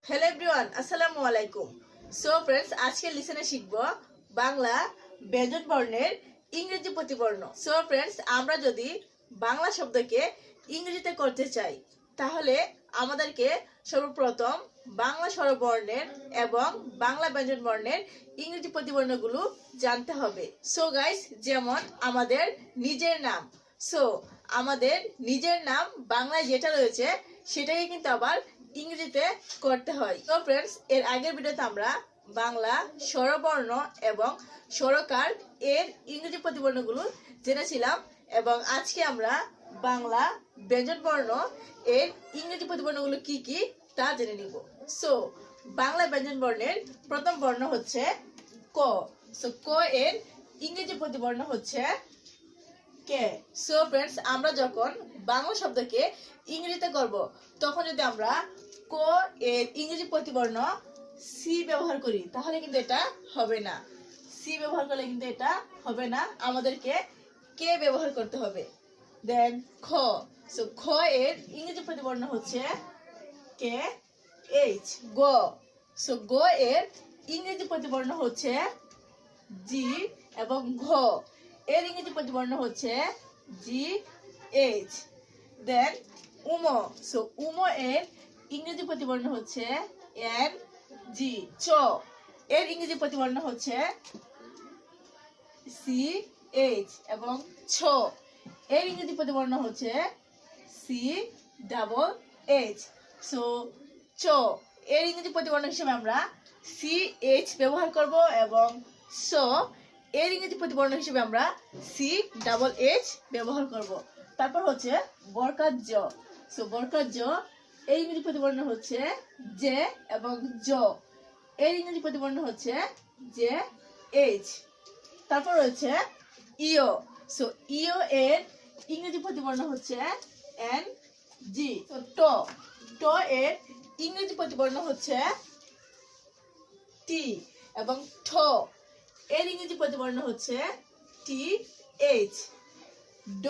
Hello everyone, আসসালামু আলাইকুম। So friends, আজকে লিসনে শিখব বাংলা ব্যঞ্জন বর্ণের ইংরেজি প্রতিবর্ণ। সো ফ্রেন্ডস, আমরা যদি বাংলা শব্দকে ইংরেজিতে করতে চাই তাহলে আমাদেরকে সর্বপ্রথম বাংলা স্বরবর্ণের এবং বাংলা ব্যঞ্জন বর্ণের ইংরেজি প্রতিবর্ণগুলো জানতে হবে। সো গাইস, যেমন আমাদের নিজের নাম। সো আমাদের নিজের নাম বাংলায় যেটা রয়েছে সেটাকে কিন্তু আবার ইংরেজিতে করতে হয়। তো ফ্রেন্ডস, এর আগের ভিডিওতে আমরা বাংলা স্বরবর্ণ এবং স্বরকার এর ইংরেজি প্রতিবর্ণগুলো জেনেছিলাম এবং আজকে আমরা বাংলা ব্যঞ্জন বর্ণ এর ইংরেজি প্রতিবর্ণগুলো কি কি তা জেনে নিব। সো বাংলা ব্যঞ্জন বর্ণের প্রথম বর্ণ হচ্ছে ক। সো ক এর ইংরেজি প্রতিবর্ণ হচ্ছে কে। সো ফ্রেন্ডস, আমরা যখন বাংলা শব্দকে ইংরেজিতে করব তখন যদি আমরা ক এর ইংরেজি প্রতিবর্ণ সি ব্যবহার করি তাহলে কিন্তু এটা হবে না। সি ব্যবহার করলে কিন্তু এটা হবে না, আমাদেরকে কে ব্যবহার করতে হবে। দেন খ। সো খ এর ইংরেজি প্রতিবর্ণ হচ্ছে কে এইচ। গ। সো গ এর ইংরেজি প্রতিবর্ণ হচ্ছে জি এবং ঘ এর ইংরেজি প্রতিবর্ণ হচ্ছে জি এইচ। দেন উম। সো উম এর ইংরেজি প্রতিবর্ণ হচ্ছে এন জি। চ এর ইংরেজি প্রতিবর্ণ হচ্ছে সি এইচ এবং ছ এর ইংরেজি প্রতিবর্ণ হচ্ছে সি ডাবল এইচ। সো চ এর ইংরেজি প্রতিবর্ণ হিসেবে আমরা সি এইচ ব্যবহার করব এবং স এর ইংরেজি প্রতিবর্ণ হিসেবে আমরা সি ডাবল এইচ ব্যবহার করব। তারপর হচ্ছে বর্কার জ। সো বর্কার জ এর ইংরেজি প্রতিবর্ণ হচ্ছে জে এবং জ এর ইংরেজি প্রতিবর্ণ হচ্ছে জে এইচ। তারপর হচ্ছে ইও। সো ইও এর ইংরেজি প্রতিবর্ণ হচ্ছে এন জি। ট। ট এর ইংরেজি প্রতিবর্ণ হচ্ছে টি এবং ঠ এর ইংরেজি প্রতিবর্ণ হচ্ছে টি এইচ। ড।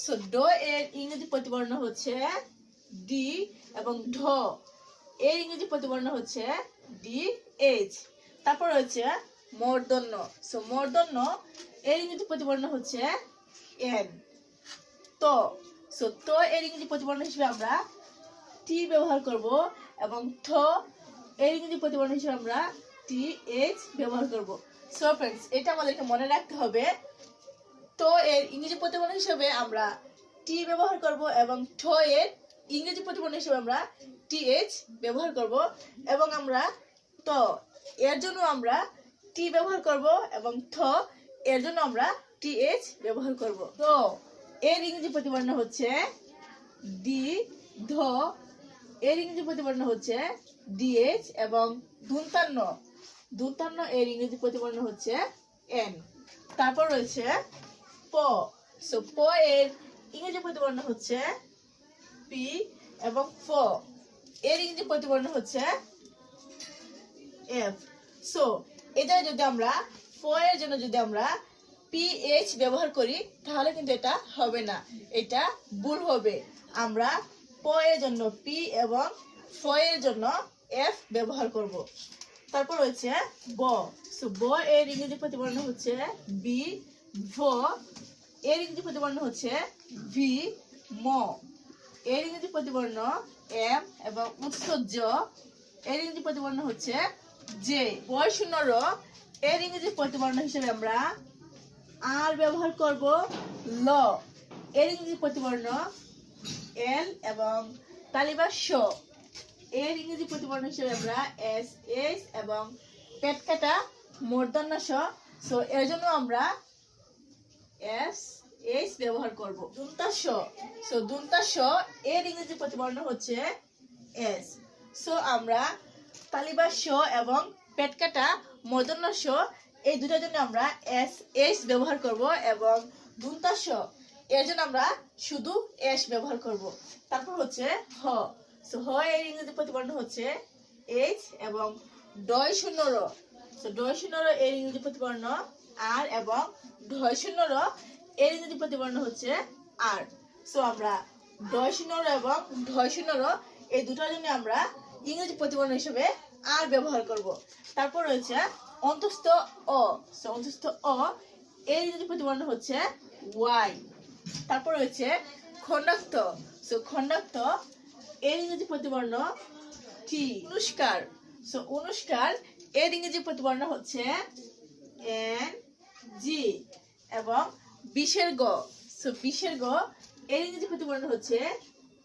সো ড এর ইংরেজি প্রতিবর্ণ হচ্ছে ডি এবং ঢ এর ইংরেজি প্রতিবর্ণ হচ্ছে ডি এইচ। তারপর হচ্ছে মূর্ধন্য। সো মূর্ধন্য এর ইংরেজি প্রতিবর্ণ হচ্ছে এন। ত। সো ত এর ইংরেজি প্রতিবর্ণ হিসেবে আমরা টি ব্যবহার করব এবং ঠ এর ইংরেজি প্রতিবর্ণ হিসেবে আমরা টি এইচ ব্যবহার করব। সো ফ্রেন্ডস, এটা আমাদেরকে মনে রাখতে হবে। তো এর ইংরেজি প্রতিবর্ণ হিসেবে আমরা টি ব্যবহার করব এবং ঠ এর ইংরেজি প্রতিবর্ণ হিসেবে আমরা টি এইচ ব্যবহার করব এবং আমরা ত এর জন্য আমরা টি ব্যবহার করব এবং ঠ এর জন্য আমরা টি এইচ ব্যবহার করব। তো এর ইংরেজি প্রতিবর্ণ হচ্ছে ডি। ধ এর ইংরেজি প্রতিবর্ণ হচ্ছে ডিএইচ এবং দন্তান্ন। দন্তান্ন এর ইংরেজি প্রতিবর্ণ হচ্ছে এন। তারপর রয়েছে প। সো প এর ইংরেজি প্রতিবর্ণ হচ্ছে পি এবং ফ এর ইংরেজি প্রতিবর্ণ হচ্ছে এফ। সো এটা যদি আমরা ফ এর জন্য যদি আমরা পিএইচ ব্যবহার করি তাহলে কিন্তু এটা হবে না, এটা ভুল হবে। আমরা প এর জন্য পি এবং ফ এর জন্য এফ ব্যবহার করব। তারপর হচ্ছে ব। সো ব এর ইংরেজি প্রতিবর্ণ হচ্ছে বি। ভ এর ইংরেজি প্রতিবর্ণ হচ্ছে ভি। ম এর ইংরেজি প্রতিবর্ণ এম এবং উৎসর্য এর ইংরেজি প্রতিবর্ণ হচ্ছে জে। বয় শূন্য র এর ইংরেজি প্রতিবর্ণ হিসেবে আমরা আর ব্যবহার করব। ল এর ইংরেজি প্রতিবর্ণ এল এবং তালিবা শ এর ইংরেজি প্রতিবর্ণ হিসেবে আমরা এস এইচ এবং পেট কাটা মূর্ধন্য স। সো এর জন্য আমরা এস এইচ ব্যবহার করব। দন্তাস। সো দন্তাস এর ইংরেজি প্রতিবর্ণ হচ্ছে এস। সো আমরা তালিবা স এবং পেট কাটা মূর্ধন্য স এই দুটার জন্য আমরা এস এইচ ব্যবহার করব এবং দন্তাস এর জন্য আমরা শুধু এস ব্যবহার করব। তারপর হচ্ছে হ। সো হ এর ইংরেজি প্রতিবর্ণ হচ্ছে এইচ এবং ডয় শূন্য র। সো ডয় শূন্য র এর ইংরেজি প্রতিবর্ণ আর এবং ঢয় শূন্য র এর ইংরেজি প্রতিবর্ণ হচ্ছে আর। সো আমরা ডয় শূন্য র এবং ঢয় শূন্য র এই দুটার জন্য আমরা ইংরেজি প্রতিবর্ণ হিসেবে আর ব্যবহার করব। তারপর রয়েছে অন্তস্থ অ। সো অন্তস্থ অ এর ইংরেজি প্রতিবর্ণ হচ্ছে ওয়াই। তারপর রয়েছে খণ্ডাক্ত। সো খণ্ডাক্ত এর ইংরেজি প্রতিবর্ণ টি। অনুষ্কার। সো অনুষ্কার এর ইংরেজি প্রতিবর্ণ হচ্ছে এন জি। এবং বিশের গ। সো বিশের গ এর ইংরেজি প্রতিবর্ণ হচ্ছে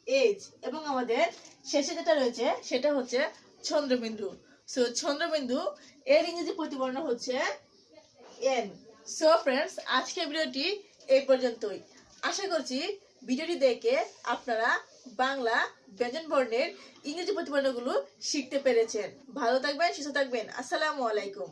এইচ। এবং আমাদের শেষে যেটা রয়েছে সেটা হচ্ছে চন্দ্রবিন্দু। সো চন্দ্রবিন্দু এর ইংরেজি প্রতিবর্ণ হচ্ছে এন। সো ফ্রেন্ডস, আজকের ভিডিওটি এই পর্যন্তই। আশা করছি ভিডিওটি দেখে আপনারা বাংলা ব্যঞ্জন বর্ণের ইংরেজি প্রতিবর্ণগুলো শিখতে পেরেছেন। ভালো থাকবেন, সুস্থ থাকবেন। আসসালামু আলাইকুম।